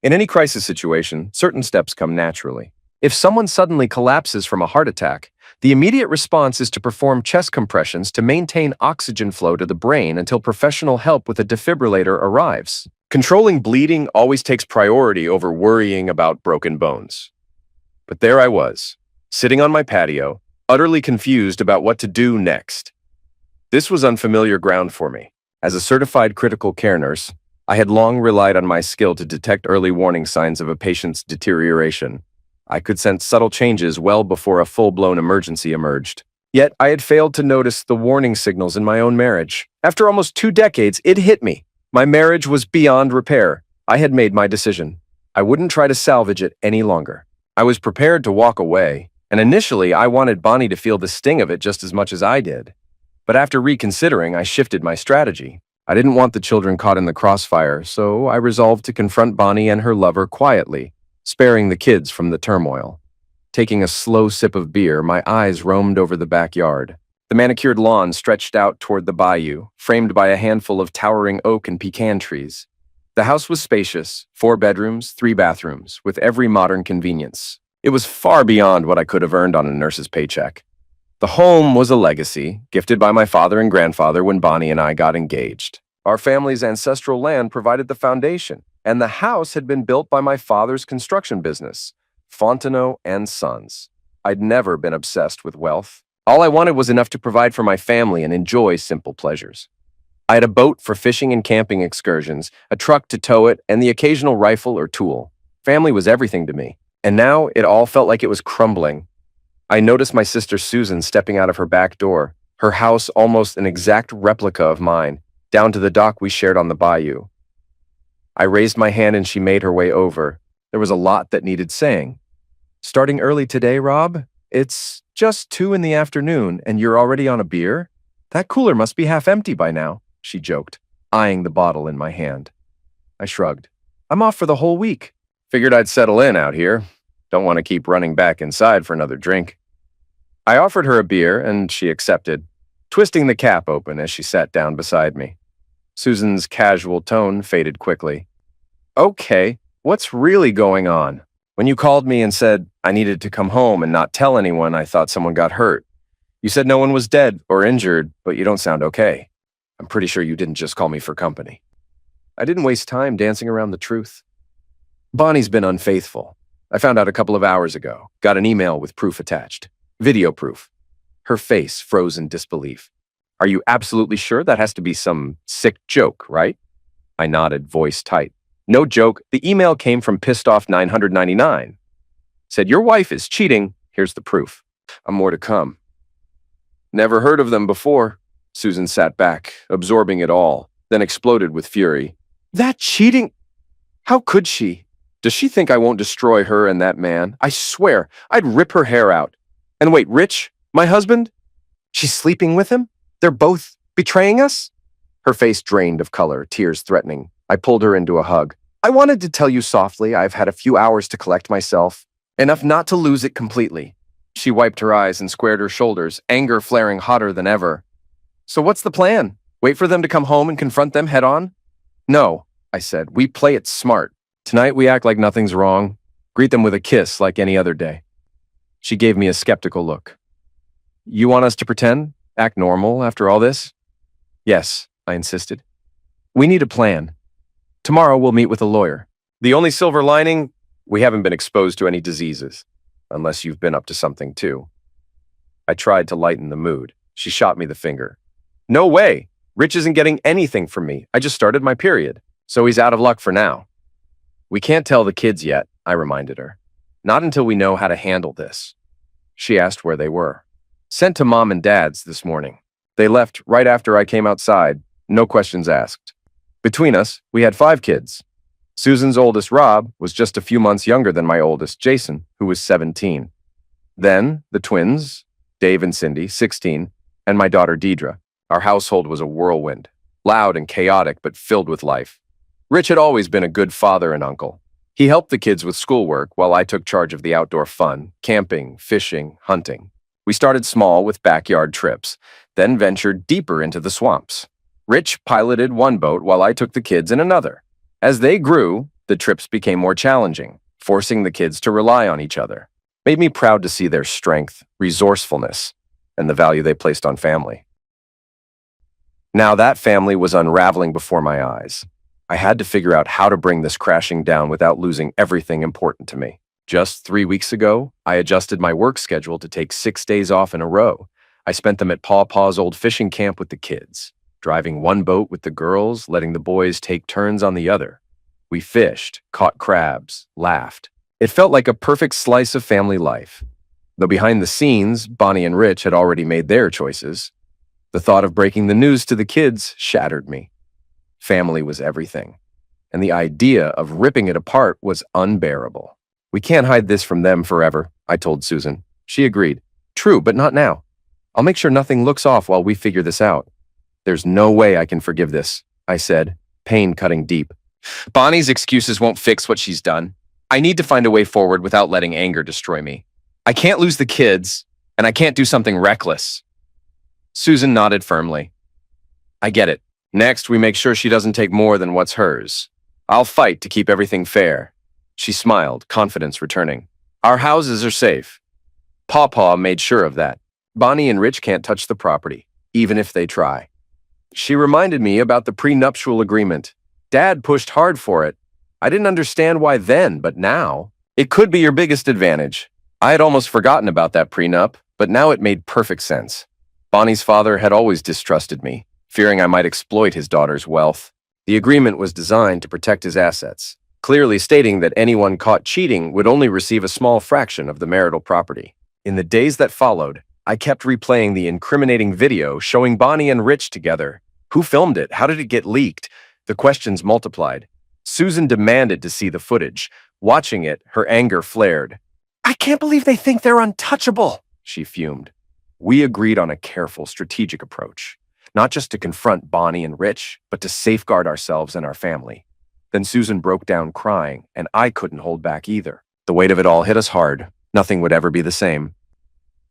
In any crisis situation, certain steps come naturally. If someone suddenly collapses from a heart attack, the immediate response is to perform chest compressions to maintain oxygen flow to the brain until professional help with a defibrillator arrives. Controlling bleeding always takes priority over worrying about broken bones. But there I was, sitting on my patio, utterly confused about what to do next. This was unfamiliar ground for me. As a certified critical care nurse, I had long relied on my skill to detect early warning signs of a patient's deterioration. I could sense subtle changes well before a full-blown emergency emerged. Yet I had failed to notice the warning signals in my own marriage. After almost 2 decades, it hit me. My marriage was beyond repair. I had made my decision. I wouldn't try to salvage it any longer. I was prepared to walk away, and initially I wanted Bonnie to feel the sting of it just as much as I did. But after reconsidering, I shifted my strategy. I didn't want the children caught in the crossfire, so I resolved to confront Bonnie and her lover quietly, sparing the kids from the turmoil. Taking a slow sip of beer, my eyes roamed over the backyard. The manicured lawn stretched out toward the bayou, framed by a handful of towering oak and pecan trees. The house was spacious, 4 bedrooms, 3 bathrooms, with every modern convenience. It was far beyond what I could have earned on a nurse's paycheck. The home was a legacy, gifted by my father and grandfather when Bonnie and I got engaged. Our family's ancestral land provided the foundation, and the house had been built by my father's construction business, Fontenot and Sons. I'd never been obsessed with wealth. All I wanted was enough to provide for my family and enjoy simple pleasures. I had a boat for fishing and camping excursions, a truck to tow it, and the occasional rifle or tool. Family was everything to me, and now it all felt like it was crumbling. I noticed my sister Susan stepping out of her back door, her house almost an exact replica of mine, down to the dock we shared on the bayou. I raised my hand and she made her way over. There was a lot that needed saying. "Starting early today, Rob? It's just 2 in the afternoon and you're already on a beer? That cooler must be half empty by now," she joked, eyeing the bottle in my hand. I shrugged. "I'm off for the whole week. Figured I'd settle in out here. Don't want to keep running back inside for another drink." I offered her a beer and she accepted, twisting the cap open as she sat down beside me. Susan's casual tone faded quickly. "Okay, what's really going on? When you called me and said I needed to come home and not tell anyone, I thought someone got hurt. You said no one was dead or injured, but you don't sound okay. I'm pretty sure you didn't just call me for company." I didn't waste time dancing around the truth. Bonnie's been unfaithful. I found out a couple of hours ago. Got an email with proof attached. Video proof. Her face froze in disbelief. "Are you absolutely sure? That has to be some sick joke, right?" I nodded, voice tight. "No joke. The email came from pissed off 999. Said your wife is cheating. Here's the proof. More to come." "Never heard of them before." Susan sat back, absorbing it all, then exploded with fury. "That cheating? How could she? Does she think I won't destroy her and that man? I swear, I'd rip her hair out. And wait, Rich, my husband? She's sleeping with him? They're both betraying us?" Her face drained of color, tears threatening. I pulled her into a hug. "I wanted to tell you softly I've had a few hours to collect myself, enough not to lose it completely." She wiped her eyes and squared her shoulders, anger flaring hotter than ever. "So what's the plan? Wait for them to come home and confront them head on?" "No," I said. "We play it smart. Tonight we act like nothing's wrong. Greet them with a kiss like any other day." She gave me a skeptical look. "You want us to pretend? Act normal after all this?" "Yes," I insisted. "We need a plan. Tomorrow we'll meet with a lawyer. The only silver lining, we haven't been exposed to any diseases. Unless you've been up to something too." I tried to lighten the mood. She shot me the finger. "No way! Rich isn't getting anything from me. I just started my period. So he's out of luck for now." "We can't tell the kids yet," I reminded her. "Not until we know how to handle this." She asked where they were. "Sent to Mom and Dad's this morning. They left right after I came outside, no questions asked. Between us, we had 5 kids. Susan's oldest, Rob, was just a few months younger than my oldest, Jason, who was 17. Then, the twins, Dave and Cindy, 16, and my daughter, Deidre. Our household was a whirlwind, loud and chaotic, but filled with life. Rich had always been a good father and uncle. He helped the kids with schoolwork while I took charge of the outdoor fun, camping, fishing, hunting. We started small with backyard trips, then ventured deeper into the swamps. Rich piloted one boat while I took the kids in another. As they grew, The trips became more challenging, forcing the kids to rely on each other. Made me proud to see their strength, resourcefulness, and the value they placed on family. Now that family was unraveling before my eyes. I had to figure out how to bring this crashing down without losing everything important to me. Just 3 weeks ago, I adjusted my work schedule to take 6 days off in a row. I spent them at Paw Paw's old fishing camp with the kids, driving one boat with the girls, letting the boys take turns on the other. We fished, caught crabs, laughed. It felt like a perfect slice of family life. Though behind the scenes, Bonnie and Rich had already made their choices. The thought of breaking the news to the kids shattered me. Family was everything, and the idea of ripping it apart was unbearable. We can't hide this from them forever, I told Susan. She agreed. True, but not now. I'll make sure nothing looks off while we figure this out. There's no way I can forgive this, I said, pain cutting deep. Bonnie's excuses won't fix what she's done. I need to find a way forward without letting anger destroy me. I can't lose the kids, and I can't do something reckless. Susan nodded firmly. I get it. Next, we make sure she doesn't take more than what's hers. I'll fight to keep everything fair. She smiled, confidence returning. Our houses are safe. Paw Paw made sure of that. Bonnie and Rich can't touch the property, even if they try. She reminded me about the prenuptial agreement. Dad pushed hard for it. I didn't understand why then, but now, it could be your biggest advantage. I had almost forgotten about that prenup, but now it made perfect sense. Bonnie's father had always distrusted me, fearing I might exploit his daughter's wealth. The agreement was designed to protect his assets, clearly stating that anyone caught cheating would only receive a small fraction of the marital property. In the days that followed, I kept replaying the incriminating video showing Bonnie and Rich together. Who filmed it? How did it get leaked? The questions multiplied. Susan demanded to see the footage. Watching it, her anger flared. I can't believe they think they're untouchable, she fumed. We agreed on a careful, strategic approach, not just to confront Bonnie and Rich, but to safeguard ourselves and our family. Then Susan broke down crying, and I couldn't hold back either. The weight of it all hit us hard. Nothing would ever be the same.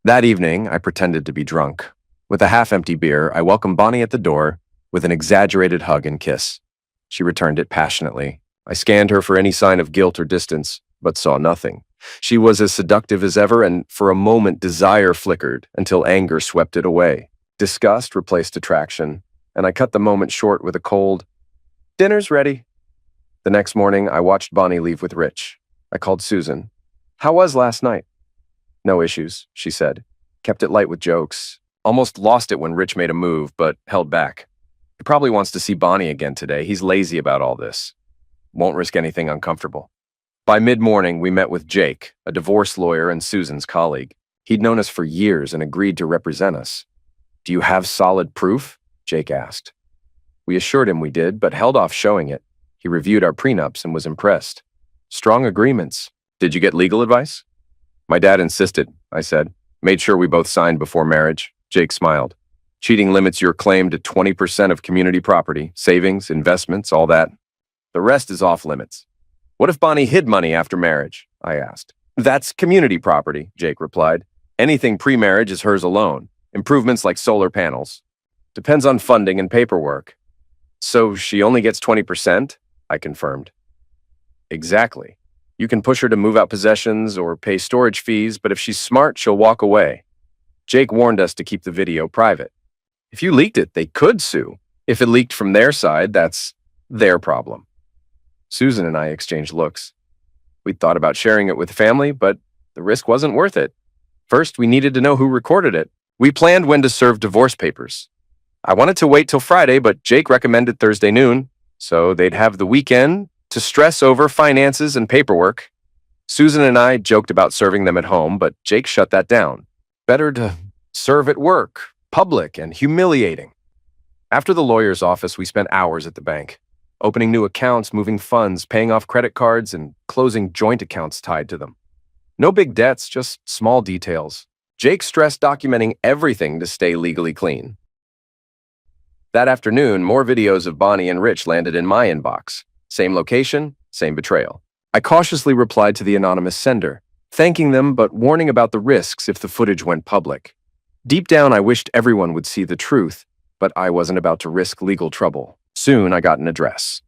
That evening, I pretended to be drunk. With a half-empty beer, I welcomed Bonnie at the door with an exaggerated hug and kiss. She returned it passionately. I scanned her for any sign of guilt or distance, but saw nothing. She was as seductive as ever, and for a moment desire flickered until anger swept it away. Disgust replaced attraction, and I cut the moment short with a cold, "Dinner's ready." The next morning, I watched Bonnie leave with Rich. I called Susan. How was last night? No issues, she said. Kept it light with jokes. Almost lost it when Rich made a move, but held back. He probably wants to see Bonnie again today. He's lazy about all this. Won't risk anything uncomfortable. By mid-morning, we met with Jake, a divorce lawyer and Susan's colleague. He'd known us for years and agreed to represent us. Do you have solid proof? Jake asked. We assured him we did, but held off showing it. He reviewed our prenups and was impressed. Strong agreements. Did you get legal advice? My dad insisted, I said. Made sure we both signed before marriage. Jake smiled. Cheating limits your claim to 20% of community property, savings, investments, all that. The rest is off limits. What if Bonnie hid money after marriage? I asked. That's community property, Jake replied. Anything pre-marriage is hers alone. Improvements like solar panels. Depends on funding and paperwork. So she only gets 20%? I confirmed. Exactly. You can push her to move out possessions or pay storage fees, but if she's smart, she'll walk away. Jake warned us to keep the video private. If you leaked it, they could sue. If it leaked from their side, that's their problem. Susan and I exchanged looks. We'd thought about sharing it with family, but the risk wasn't worth it. First, we needed to know who recorded it. We planned when to serve divorce papers. I wanted to wait till Friday, but Jake recommended Thursday noon, so they'd have the weekend to stress over finances and paperwork. Susan and I joked about serving them at home, but Jake shut that down. Better to serve at work, public and humiliating. After the lawyer's office, we spent hours at the bank, opening new accounts, moving funds, paying off credit cards, and closing joint accounts tied to them. No big debts, just small details. Jake stressed documenting everything to stay legally clean. That afternoon, more videos of Bonnie and Rich landed in my inbox. Same location, same betrayal. I cautiously replied to the anonymous sender, thanking them but warning about the risks if the footage went public. Deep down, I wished everyone would see the truth, but I wasn't about to risk legal trouble. Soon, I got an address.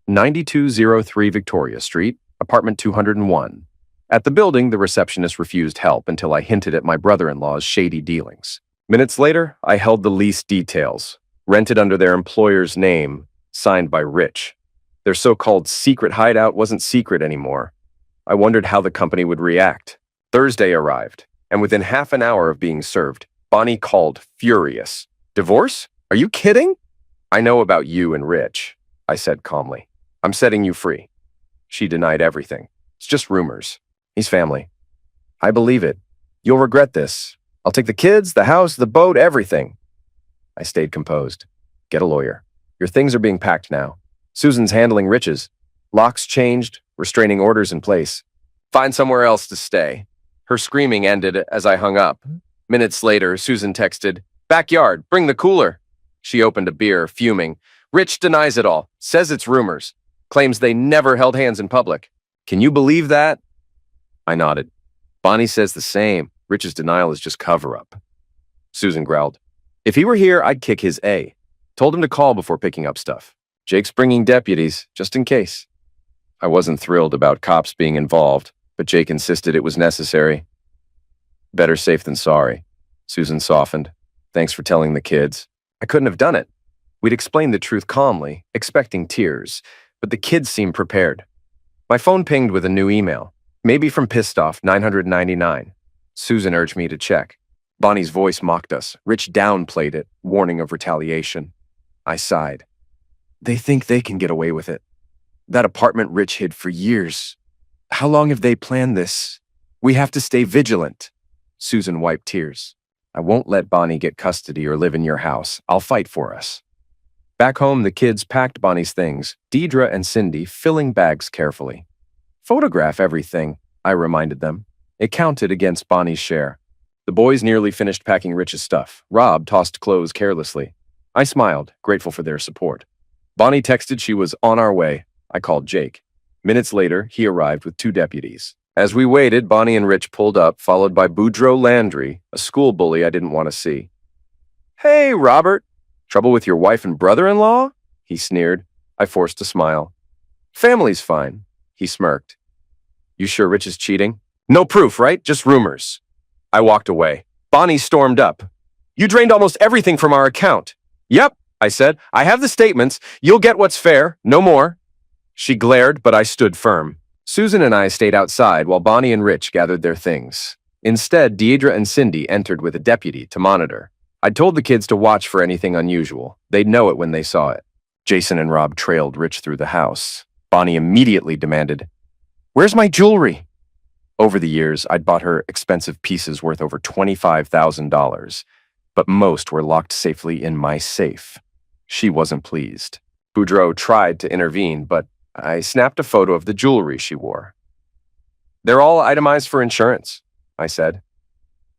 9203 Victoria Street, apartment 201. At the building, the receptionist refused help until I hinted at my brother-in-law's shady dealings. Minutes later, I held the lease details, rented under their employer's name, signed by Rich. Their so-called secret hideout wasn't secret anymore. I wondered how the company would react. Thursday arrived, and within half an hour of being served, Bonnie called furious. "Divorce? Are you kidding?" "I know about you and Rich," I said calmly. "I'm setting you free." She denied everything. "It's just rumors. He's family." "I believe it. You'll regret this. I'll take the kids, the house, the boat, everything." I stayed composed. "Get a lawyer. Your things are being packed now. Susan's handling Rich's. Locks changed, restraining orders in place. Find somewhere else to stay." Her screaming ended as I hung up. Minutes later, Susan texted, "Backyard, bring the cooler." She opened a beer, fuming. "Rich denies it all, says it's rumors, claims they never held hands in public. Can you believe that?" I nodded. "Bonnie says the same. Rich's denial is just cover-up." Susan growled, "If he were here, I'd kick his A. Told him to call before picking up stuff. Jake's bringing deputies, just in case." I wasn't thrilled about cops being involved, but Jake insisted it was necessary. "Better safe than sorry." Susan softened. "Thanks for telling the kids. I couldn't have done it." We'd explained the truth calmly, expecting tears, but the kids seemed prepared. My phone pinged with a new email, maybe from Pissed Off 999. Susan urged me to check. Bonnie's voice mocked us. Rich downplayed it, warning of retaliation. I sighed. "They think they can get away with it. That apartment Rich hid for years. How long have they planned this? We have to stay vigilant." Susan wiped tears. "I won't let Bonnie get custody or live in your house. I'll fight for us." Back home, the kids packed Bonnie's things, Deidre and Cindy filling bags carefully. "Photograph everything," I reminded them. It counted against Bonnie's share. The boys nearly finished packing Rich's stuff. Rob tossed clothes carelessly. I smiled, grateful for their support. Bonnie texted she was on our way. I called Jake. Minutes later, he arrived with 2 deputies. As we waited, Bonnie and Rich pulled up, followed by Boudreaux Landry, a school bully I didn't want to see. "Hey, Robert. Trouble with your wife and brother-in-law?" he sneered. I forced a smile. "Family's fine," he smirked. "You sure Rich is cheating?" "No proof, right? Just rumors." I walked away. Bonnie stormed up. "You drained almost everything from our account." "Yep," I said. "I have the statements. You'll get what's fair, no more." She glared, but I stood firm. Susan and I stayed outside while Bonnie and Rich gathered their things. Instead, Deidre and Cindy entered with a deputy to monitor. I'd told the kids to watch for anything unusual. They'd know it when they saw it. Jason and Rob trailed Rich through the house. Bonnie immediately demanded, "Where's my jewelry?" Over the years, I'd bought her expensive pieces worth over $25,000, but most were locked safely in my safe. She wasn't pleased. Boudreaux tried to intervene, but I snapped a photo of the jewelry she wore. "They're all itemized for insurance," I said.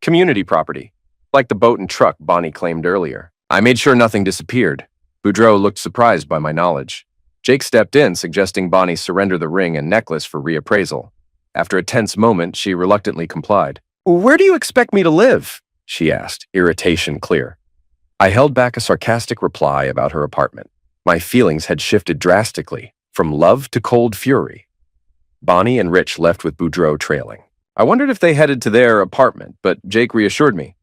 "Community property, like the boat and truck Bonnie claimed earlier." I made sure nothing disappeared. Boudreaux looked surprised by my knowledge. Jake stepped in, suggesting Bonnie surrender the ring and necklace for reappraisal. After a tense moment, she reluctantly complied. "Where do you expect me to live?" she asked, irritation clear. I held back a sarcastic reply about her apartment. My feelings had shifted drastically, from love to cold fury. Bonnie and Rich left with Boudreaux trailing. I wondered if they headed to their apartment, but Jake reassured me.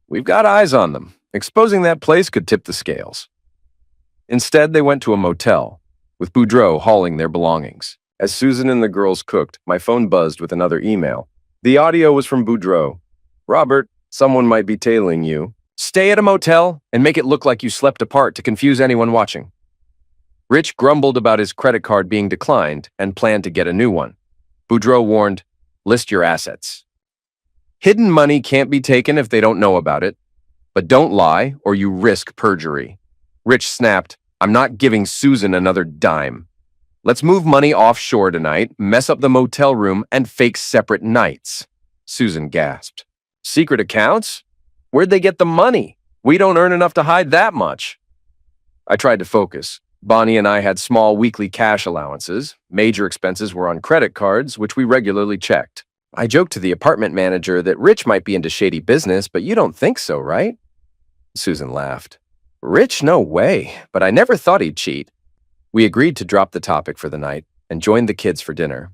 "We've got eyes on them. Exposing that place could tip the scales." Instead, they went to a motel, with Boudreaux hauling their belongings. As Susan and the girls cooked, my phone buzzed with another email. The audio was from Boudreaux. "Robert, someone might be tailing you. Stay at a motel and make it look like you slept apart to confuse anyone watching." Rich grumbled about his credit card being declined and planned to get a new one. Boudreaux warned, "List your assets. Hidden money can't be taken if they don't know about it, but don't lie or you risk perjury." Rich snapped, "I'm not giving Susan another dime. Let's move money offshore tonight, mess up the motel room, and fake separate nights." Susan gasped. "Secret accounts? Where'd they get the money? We don't earn enough to hide that much." I tried to focus. Bonnie and I had small weekly cash allowances. Major expenses were on credit cards, which we regularly checked. I joked to the apartment manager that Rich might be into shady business, but you don't think so, right? Susan laughed. "Rich, no way, but I never thought he'd cheat." We agreed to drop the topic for the night and joined the kids for dinner.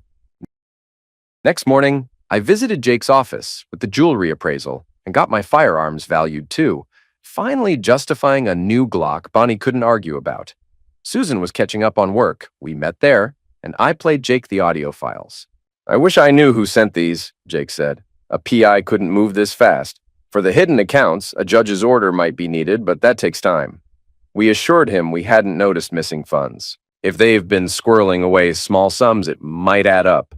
Next morning, I visited Jake's office with the jewelry appraisal and got my firearms valued too, finally justifying a new Glock Bonnie couldn't argue about. Susan was catching up on work. We met there, and I played Jake the audio files. "I wish I knew who sent these," Jake said. "A PI couldn't move this fast. For the hidden accounts, a judge's order might be needed, but that takes time." We assured him we hadn't noticed missing funds. If they've been squirreling away small sums, it might add up.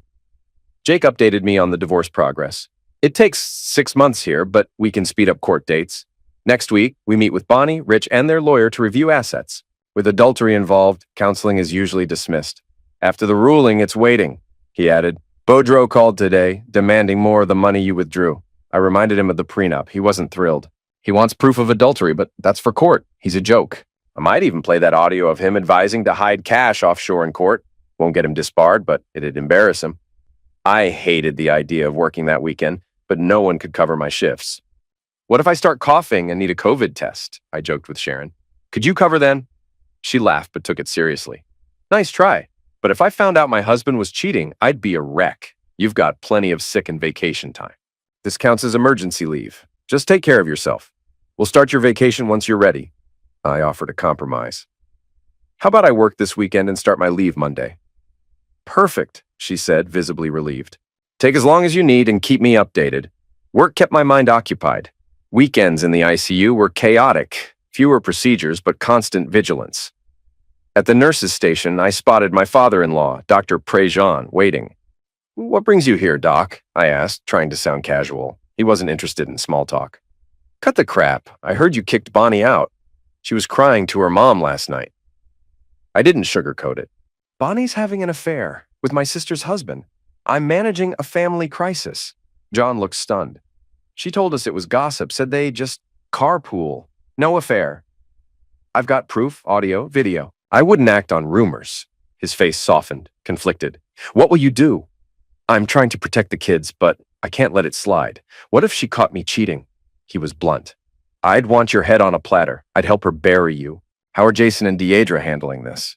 Jake updated me on the divorce progress. "It takes 6 months here, but we can speed up court dates. Next week, we meet with Bonnie, Rich, and their lawyer to review assets. With adultery involved, counseling is usually dismissed. After the ruling, it's waiting," he added. "Boudreaux called today, demanding more of the money you withdrew." I reminded him of the prenup. He wasn't thrilled. "He wants proof of adultery, but that's for court. He's a joke." I might even play that audio of him advising to hide cash offshore in court. Won't get him disbarred, but it'd embarrass him. I hated the idea of working that weekend, but no one could cover my shifts. "What if I start coughing and need a COVID test?" I joked with Sharon. "Could you cover then?" She laughed but took it seriously. "Nice try. But if I found out my husband was cheating, I'd be a wreck. You've got plenty of sick and vacation time. This counts as emergency leave. Just take care of yourself. We'll start your vacation once you're ready." I offered a compromise. "How about I work this weekend and start my leave Monday?" "Perfect," she said, visibly relieved. "Take as long as you need and keep me updated." Work kept my mind occupied. Weekends in the ICU were chaotic. Fewer procedures, but constant vigilance. At the nurse's station, I spotted my father-in-law, Dr. Prejean, waiting. "What brings you here, Doc?" I asked, trying to sound casual. He wasn't interested in small talk. "Cut the crap. I heard you kicked Bonnie out. She was crying to her mom last night." I didn't sugarcoat it. "Bonnie's having an affair with my sister's husband. I'm managing a family crisis." John looked stunned. "She told us it was gossip, said they just carpool. No affair." "I've got proof, audio, video. I wouldn't act on rumors." His face softened, conflicted. "What will you do?" "I'm trying to protect the kids, but I can't let it slide. What if she caught me cheating?" He was blunt. "I'd want your head on a platter. I'd help her bury you. How are Jason and Deidre handling this?"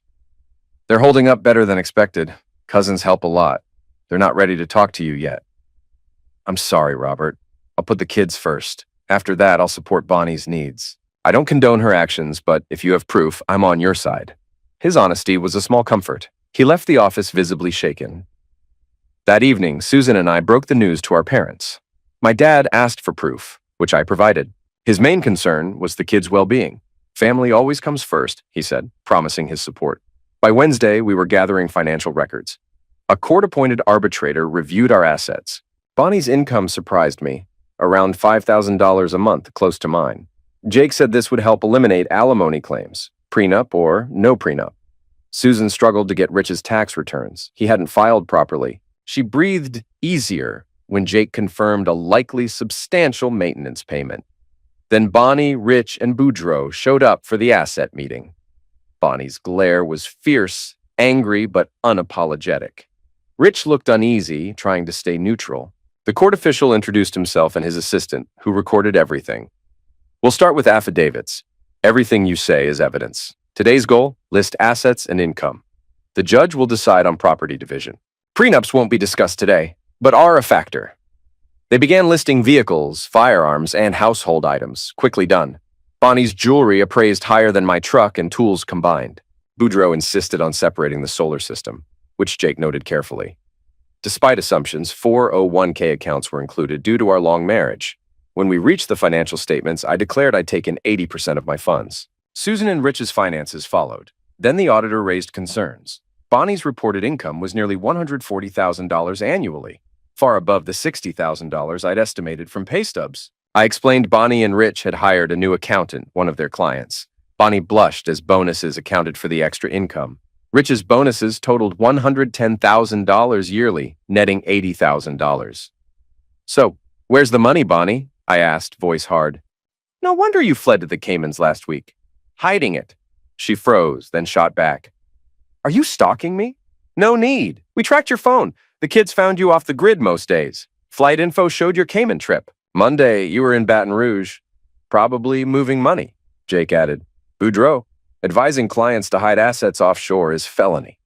"They're holding up better than expected. Cousins help a lot. They're not ready to talk to you yet." "I'm sorry, Robert. I'll put the kids first. After that, I'll support Bonnie's needs. I don't condone her actions, but if you have proof, I'm on your side." His honesty was a small comfort. He left the office visibly shaken. That evening, Susan and I broke the news to our parents. My dad asked for proof, which I provided. His main concern was the kids' well-being. "Family always comes first," he said, promising his support. By Wednesday, we were gathering financial records. A court-appointed arbitrator reviewed our assets. Bonnie's income surprised me, around $5,000 a month, close to mine. Jake said this would help eliminate alimony claims, prenup or no prenup. Susan struggled to get Rich's tax returns. He hadn't filed properly. She breathed easier when Jake confirmed a likely substantial maintenance payment. Then Bonnie, Rich, and Boudreaux showed up for the asset meeting. Bonnie's glare was fierce, angry, but unapologetic. Rich looked uneasy, trying to stay neutral. The court official introduced himself and his assistant, who recorded everything. "We'll start with affidavits. Everything you say is evidence. Today's goal, list assets and income. The judge will decide on property division. Prenups won't be discussed today, but are a factor." They began listing vehicles, firearms, and household items, quickly done. Bonnie's jewelry appraised higher than my truck and tools combined. Boudreaux insisted on separating the solar system, which Jake noted carefully. Despite assumptions, 401k accounts were included due to our long marriage. When we reached the financial statements, I declared I'd taken 80% of my funds. Susan and Rich's finances followed. Then the auditor raised concerns. Bonnie's reported income was nearly $140,000 annually, far above the $60,000 I'd estimated from pay stubs. I explained Bonnie and Rich had hired a new accountant, one of their clients. Bonnie blushed as bonuses accounted for the extra income. Rich's bonuses totaled $110,000 yearly, netting $80,000. "So, where's the money, Bonnie?" I asked, voice hard. "No wonder you fled to the Caymans last week." "Hiding it." She froze, then shot back. "Are you stalking me?" "No need. We tracked your phone. The kids found you off the grid most days. Flight info showed your Cayman trip. Monday, you were in Baton Rouge. Probably moving money," Jake added. "Boudreaux, Advising clients to hide assets offshore is felony.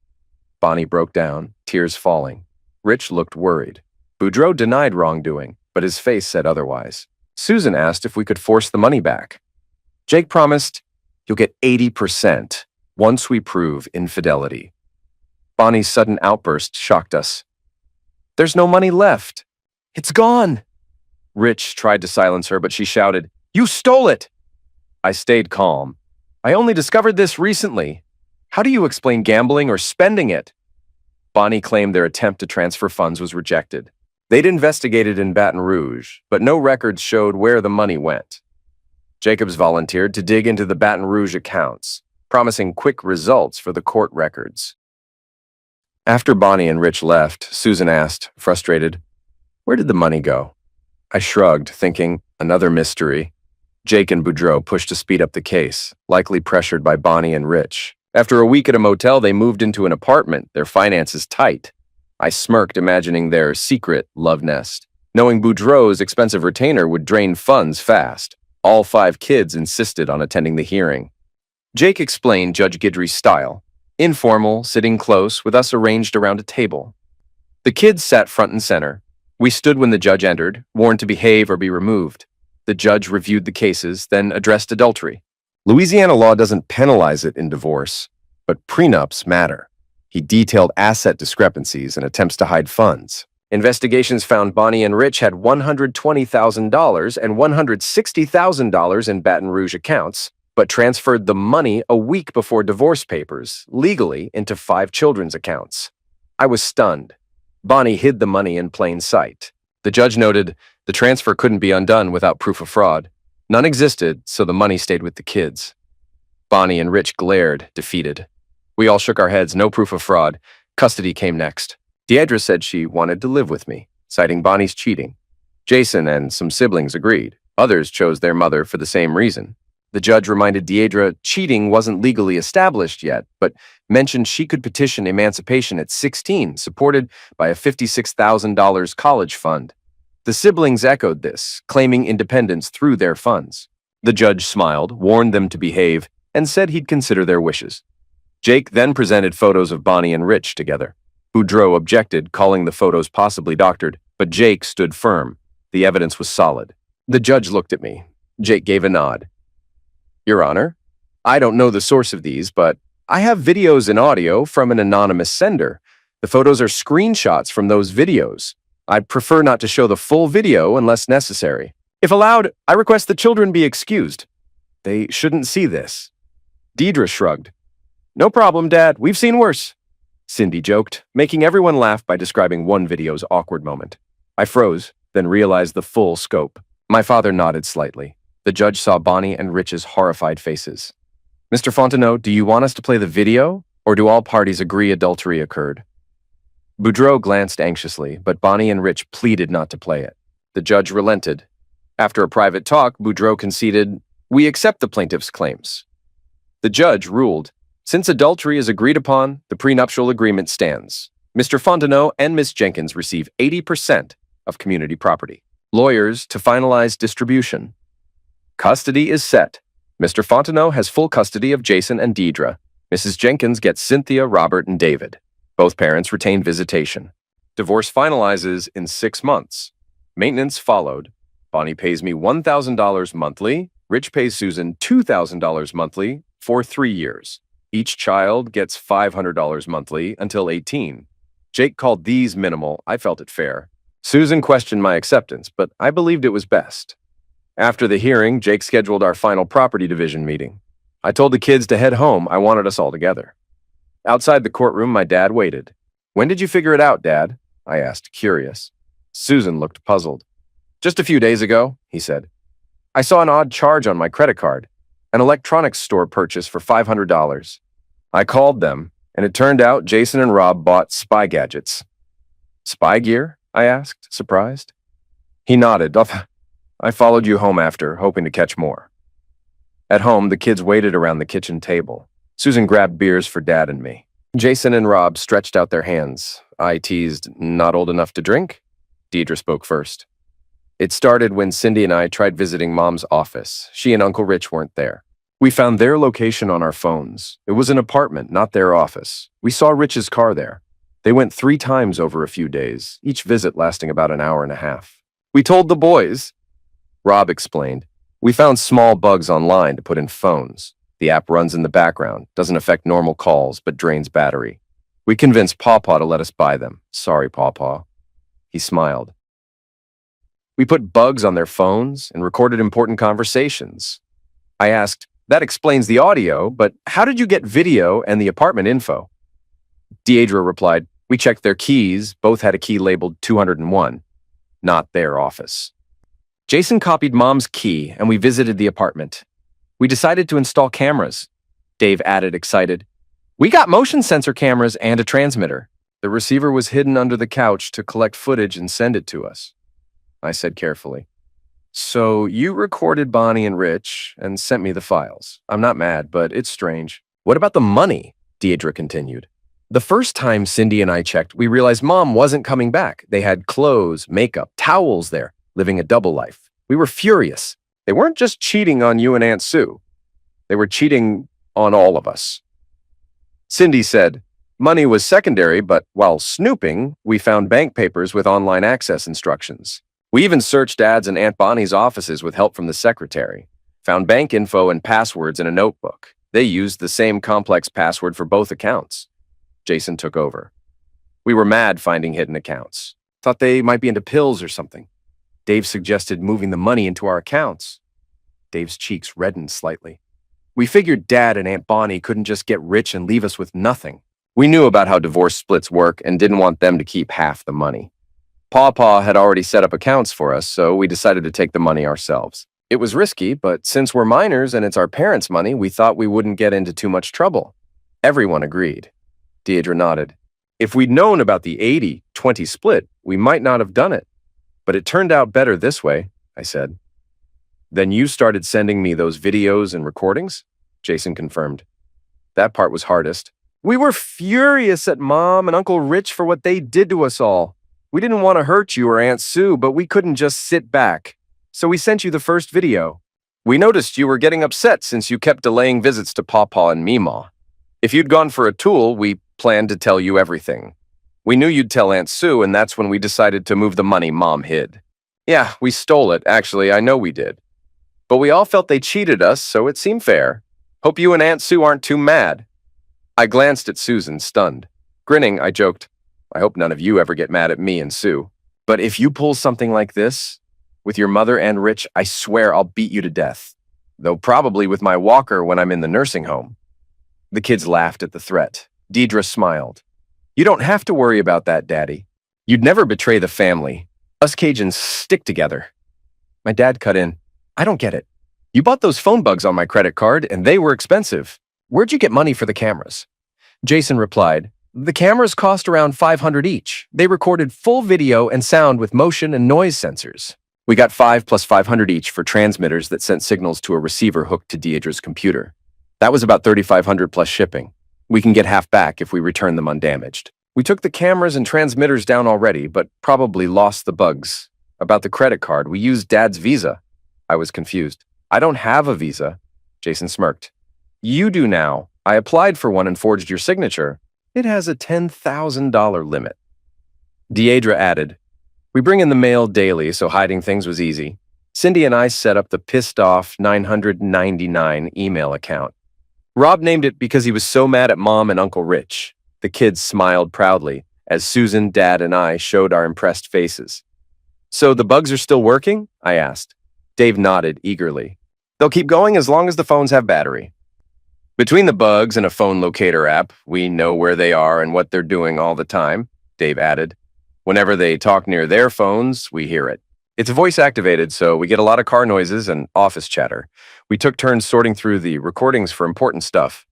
Bonnie broke down, tears falling. Rich looked worried. Boudreaux denied wrongdoing, but his face said otherwise. Susan asked if we could force the money back. Jake promised, "You'll get 80% once we prove infidelity." Bonnie's sudden outburst shocked us. "There's no money left. It's gone." Rich tried to silence her, but she shouted, "You stole it!" I stayed calm. "I only discovered this recently. How do you explain gambling or spending it?" Bonnie claimed their attempt to transfer funds was rejected. They'd investigated in Baton Rouge, but no records showed where the money went. Jacobs volunteered to dig into the Baton Rouge accounts, promising quick results for the court records. After Bonnie and Rich left, Susan asked, frustrated, "Where did the money go?" I shrugged, thinking, another mystery. Jake and Boudreaux pushed to speed up the case, likely pressured by Bonnie and Rich. After a week at a motel, they moved into an apartment, their finances tight. I smirked, imagining their secret love nest. Knowing Boudreaux's expensive retainer would drain funds fast, all 5 kids insisted on attending the hearing. Jake explained Judge Guidry's style, informal, sitting close, with us arranged around a table. The kids sat front and center. We stood when the judge entered, warned to behave or be removed. The judge reviewed the cases, then addressed adultery. Louisiana law doesn't penalize it in divorce, but prenups matter. He detailed asset discrepancies and attempts to hide funds. Investigations found Bonnie and Rich had $120,000 and $160,000 in Baton Rouge accounts, but transferred the money a week before divorce papers, legally, into 5 children's accounts. I was stunned. Bonnie hid the money in plain sight. The judge noted the transfer couldn't be undone without proof of fraud. None existed, so the money stayed with the kids. Bonnie and Rich glared, defeated. We all shook our heads, no proof of fraud. Custody came next. Deidre said she wanted to live with me, citing Bonnie's cheating. Jason and some siblings agreed. Others chose their mother for the same reason. The judge reminded Deidre cheating wasn't legally established yet, but mentioned she could petition emancipation at 16, supported by a $56,000 college fund. The siblings echoed this, claiming independence through their funds. The judge smiled, warned them to behave, and said he'd consider their wishes. Jake then presented photos of Bonnie and Rich together. Boudreaux objected, calling the photos possibly doctored, but Jake stood firm. The evidence was solid. The judge looked at me. Jake gave a nod. "Your Honor, I don't know the source of these, but I have videos and audio from an anonymous sender. The photos are screenshots from those videos. I'd prefer not to show the full video unless necessary. If allowed, I request the children be excused. They shouldn't see this." Deidre shrugged. "No problem, Dad. We've seen worse." Cindy joked, making everyone laugh by describing one video's awkward moment. I froze, then realized the full scope. My father nodded slightly. The judge saw Bonnie and Rich's horrified faces. "Mr. Fontenot, do you want us to play the video, or do all parties agree adultery occurred?" Boudreaux glanced anxiously, but Bonnie and Rich pleaded not to play it. The judge relented. After a private talk, Boudreaux conceded, "We accept the plaintiff's claims." The judge ruled, "Since adultery is agreed upon, the prenuptial agreement stands. Mr. Fontenot and Miss Jenkins receive 80% of community property. Lawyers to finalize distribution. Custody is set. Mr. Fontenot has full custody of Jason and Deidre. Mrs. Jenkins gets Cynthia, Robert, and David. Both parents retain visitation. Divorce finalizes in 6 months. Maintenance followed. Bonnie pays me $1,000 monthly. Rich pays Susan $2,000 monthly for 3 years. Each child gets $500 monthly until 18. Jake called these minimal. I felt it fair. Susan questioned my acceptance, but I believed it was best. After the hearing, Jake scheduled our final property division meeting. I told the kids to head home. I wanted us all together. Outside the courtroom, my dad waited. "When did you figure it out, Dad?" I asked, curious. Susan looked puzzled. "Just a few days ago," he said. "I saw an odd charge on my credit card, an electronics store purchase for $500. I called them, and it turned out Jason and Rob bought spy gadgets." "Spy gear?" I asked, surprised. He nodded. "I followed you home after, hoping to catch more." At home, the kids waited around the kitchen table. Susan grabbed beers for Dad and me. Jason and Rob stretched out their hands. I teased, "Not old enough to drink?" Deidre spoke first. "It started when Cindy and I tried visiting Mom's office. She and Uncle Rich weren't there. We found their location on our phones. It was an apartment, not their office. We saw Rich's car there. They went 3 times over a few days, each visit lasting about an hour and a half. We told the boys, Rob explained. We found small bugs online to put in phones. The app runs in the background, doesn't affect normal calls, but drains battery. We convinced Pawpaw to let us buy them. Sorry, Pawpaw. He smiled. We put bugs on their phones and recorded important conversations. I asked, that explains the audio, but how did you get video and the apartment info? Deirdre replied, we checked their keys, both had a key labeled 201, not their office. Jason copied Mom's key and we visited the apartment. We decided to install cameras. Dave added, excited. We got motion sensor cameras and a transmitter. The receiver was hidden under the couch to collect footage and send it to us. I said carefully. So you recorded Bonnie and Rich and sent me the files. I'm not mad, but it's strange. What about the money? Deirdre continued. The first time Cindy and I checked, we realized Mom wasn't coming back. They had clothes, makeup, towels there, living a double life. We were furious. They weren't just cheating on you and Aunt Sue. They were cheating on all of us. Cindy said, money was secondary, but while snooping, we found bank papers with online access instructions. We even searched Dad's and Aunt Bonnie's offices with help from the secretary. Found bank info and passwords in a notebook. They used the same complex password for both accounts. Jason took over. We were mad finding hidden accounts. Thought they might be into pills or something. Dave suggested moving the money into our accounts. Dave's cheeks reddened slightly. We figured Dad and Aunt Bonnie couldn't just get rich and leave us with nothing. We knew about how divorce splits work and didn't want them to keep half the money. Pawpaw had already set up accounts for us, so we decided to take the money ourselves. It was risky, but since we're minors and it's our parents' money, we thought we wouldn't get into too much trouble. Everyone agreed. Deirdre nodded. If we'd known about the 80-20 split, we might not have done it. But it turned out better this way, I said. Then you started sending me those videos and recordings? Jason confirmed. That part was hardest. We were furious at Mom and Uncle Rich for what they did to us all. We didn't want to hurt you or Aunt Sue, but we couldn't just sit back. So we sent you the first video. We noticed you were getting upset since you kept delaying visits to Pawpaw and Meemaw. If you'd gone for a tool, we planned to tell you everything. We knew you'd tell Aunt Sue, and that's when we decided to move the money Mom hid. Yeah, we stole it. Actually, I know we did. But we all felt they cheated us, so it seemed fair. Hope you and Aunt Sue aren't too mad. I glanced at Susan, stunned. Grinning, I joked, I hope none of you ever get mad at me and Sue. But if you pull something like this, with your mother and Rich, I swear I'll beat you to death. Though probably with my walker when I'm in the nursing home. The kids laughed at the threat. Deirdre smiled. You don't have to worry about that, Daddy. You'd never betray the family. Us Cajuns stick together. My dad cut in. I don't get it. You bought those phone bugs on my credit card, and they were expensive. Where'd you get money for the cameras? Jason replied, the cameras cost around $500 each. They recorded full video and sound with motion and noise sensors. We got $5 plus $500 each for transmitters that sent signals to a receiver hooked to Deirdre's computer. That was about $3,500 plus shipping. We can get half back if we return them undamaged. We took the cameras and transmitters down already, but probably lost the bugs. About the credit card, we used Dad's Visa. I was confused. I don't have a Visa. Jason smirked. You do now. I applied for one and forged your signature. It has a $10,000 limit. Deirdre added, we bring in the mail daily, so hiding things was easy. Cindy and I set up the pissed off 999 email account. Rob named it because he was so mad at Mom and Uncle Rich. The kids smiled proudly as Susan, Dad, and I showed our impressed faces. So the bugs are still working? I asked. Dave nodded eagerly. They'll keep going as long as the phones have battery. Between the bugs and a phone locator app, we know where they are and what they're doing all the time, Dave added. Whenever they talk near their phones, we hear it. It's voice activated, so we get a lot of car noises and office chatter. We took turns sorting through the recordings for important stuff.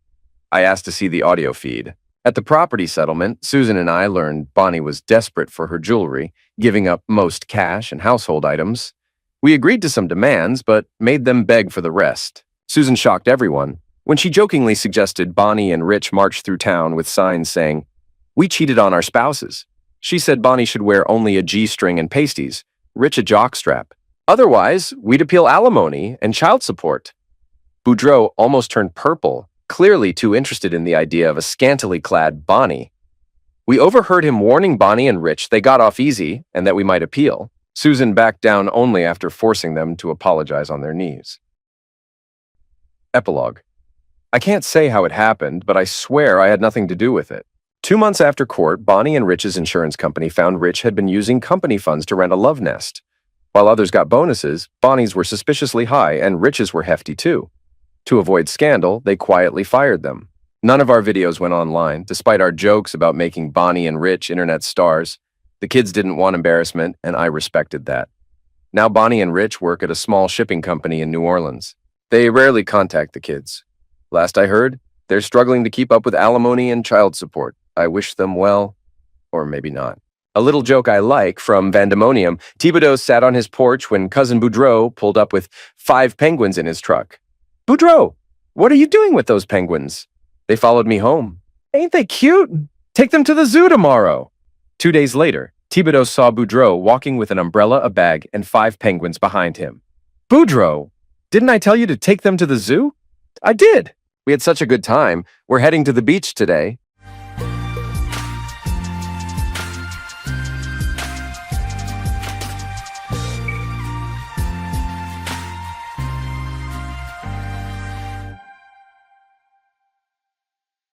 I asked to see the audio feed. At the property settlement, Susan and I learned Bonnie was desperate for her jewelry, giving up most cash and household items. We agreed to some demands, but made them beg for the rest. Susan shocked everyone when she jokingly suggested Bonnie and Rich march through town with signs saying, we cheated on our spouses. She said Bonnie should wear only a G-string and pasties, Rich a jockstrap. Otherwise, we'd appeal alimony and child support. Boudreaux almost turned purple, clearly too interested in the idea of a scantily clad Bonnie. We overheard him warning Bonnie and Rich they got off easy and that we might appeal. Susan backed down only after forcing them to apologize on their knees. Epilogue. I can't say how it happened, but I swear I had nothing to do with it. 2 months after court, Bonnie and Rich's insurance company found Rich had been using company funds to rent a love nest. While others got bonuses, Bonnie's were suspiciously high and Rich's were hefty too. To avoid scandal, they quietly fired them. None of our videos went online, despite our jokes about making Bonnie and Rich internet stars. The kids didn't want embarrassment, and I respected that. Now Bonnie and Rich work at a small shipping company in New Orleans. They rarely contact the kids. Last I heard, they're struggling to keep up with alimony and child support. I wish them well, or maybe not. A little joke I like from Vandemonium: Thibodeau sat on his porch when cousin Boudreaux pulled up with 5 penguins in his truck. Boudreaux, what are you doing with those penguins? They followed me home. Ain't they cute? Take them to the zoo tomorrow. 2 days later, Thibodeau saw Boudreaux walking with an umbrella, a bag, and 5 penguins behind him. Boudreaux, didn't I tell you to take them to the zoo? I did. We had such a good time. We're heading to the beach today.